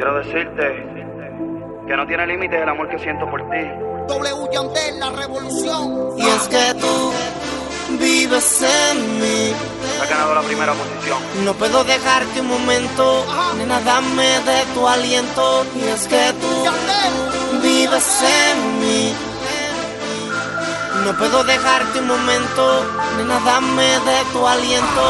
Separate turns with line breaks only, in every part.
Quiero decirte que no tiene límite el amor que siento por ti.
W Yandel, la revolución.
Y es que tú vives en mí.
Has ganado la primera posición.
No puedo dejarte un momento, nena, dame de tu aliento. Y es que tú vives en mí. No puedo dejarte un momento, nena, dame de tu aliento.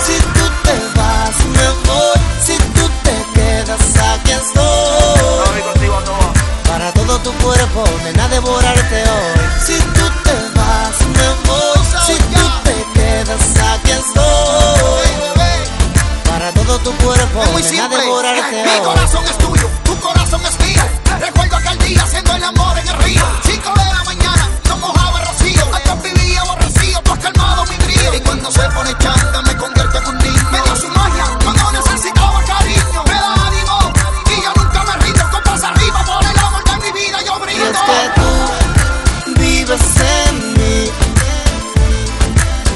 Si tú te vas, me voy. Si tú te quedas, aquí estoy.
Estoy contigo a todas.
Para todo tu cuerpo, nena, devorarte hoy. Si tú te vas, me voy. Si tú te quedas, aquí estoy. Para todo tu cuerpo,
Es muy
nena,
simple.
devorarte
Mi
hoy.
corazón es tuyo, tu corazón es mío. Recuerdo aquel día haciendo el amor en el río. 5 de la mañana, no mojaba el rocío. Antes vivía aborrecido, tú has calmado mi brío. Y cuando se pone chanta, me convierto en un niño. Me dio su magia cuando necesitaba cariño. Me da ánimo y yo nunca me rindo. Copas arriba por el amor de mi vida, yo
Y
brindo.
es que tú vives en mí.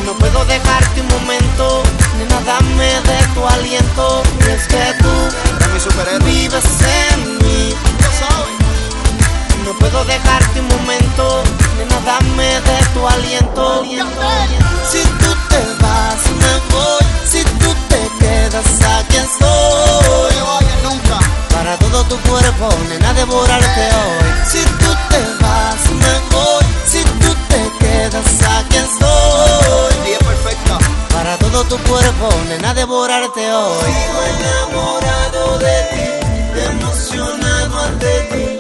No puedo dejarte un momento, nena, dame de tu aliento. Y es que tú
Eres mi superhéroe,
vives en mí.
lo sabes.
No puedo dejarte un momento, nena, dame de tu aliento. Si tú te vas, me voy. Si tú te quedas, aquí
No
estoy.
te vayas nunca.
Para todo tu cuerpo, nena, devorarte hoy. Si tú te vas, me voy. Si tú te quedas, aquí estoy.
Día perfecta.
Para todo tu cuerpo, nena, devorarte hoy. Sigo enamorado de ti, emocionado ante ti.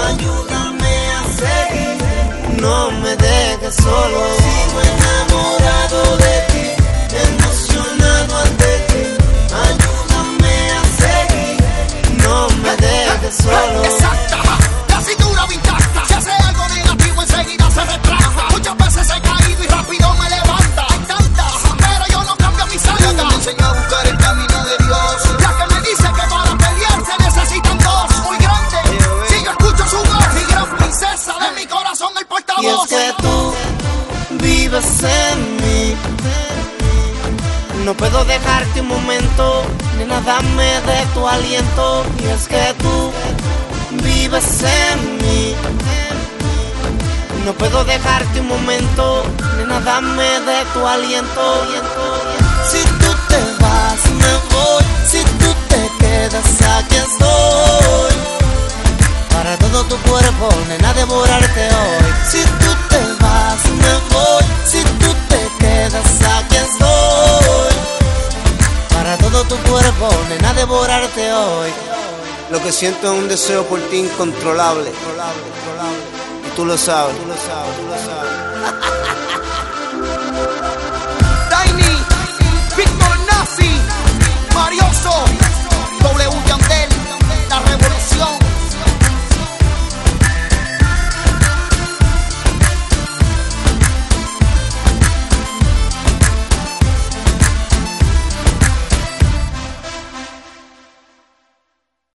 Ayúdame a seguir, no me dejes solo. Sigo enamorado de ti, emocionado ante ti. Ayúdame a seguir, no me dejes solo.
Exacta, la cintura me intacta. Si hace algo negativo enseguida se retracta. Muchas veces he caído y rápido me levanta. Hay tantas, pero yo no cambio mi sangre. Me enseñó a buscar el camino de Dios. La que me dice que para pelear se necesitan dos. Muy grande, si yo escucho su voz. Mi gran princesa de mi corazón, el
Y es
portavoz.
que tú vives en mí. No puedo dejarte un momento, nena, dame de tu aliento. Y es que tú vives en mí. No puedo dejarte un momento, nena, dame de tu aliento. Si tú te vas, me voy. Si tú te quedas, aquí estoy. Para todo tu cuerpo, nena, devorarte hoy. Si tú te vas, me voy. Si tú te quedas, aquí estoy. Para todo tu cuerpo, nena, devorarte hoy.
Lo que siento es un deseo por ti incontrolable. Y tú lo sabes.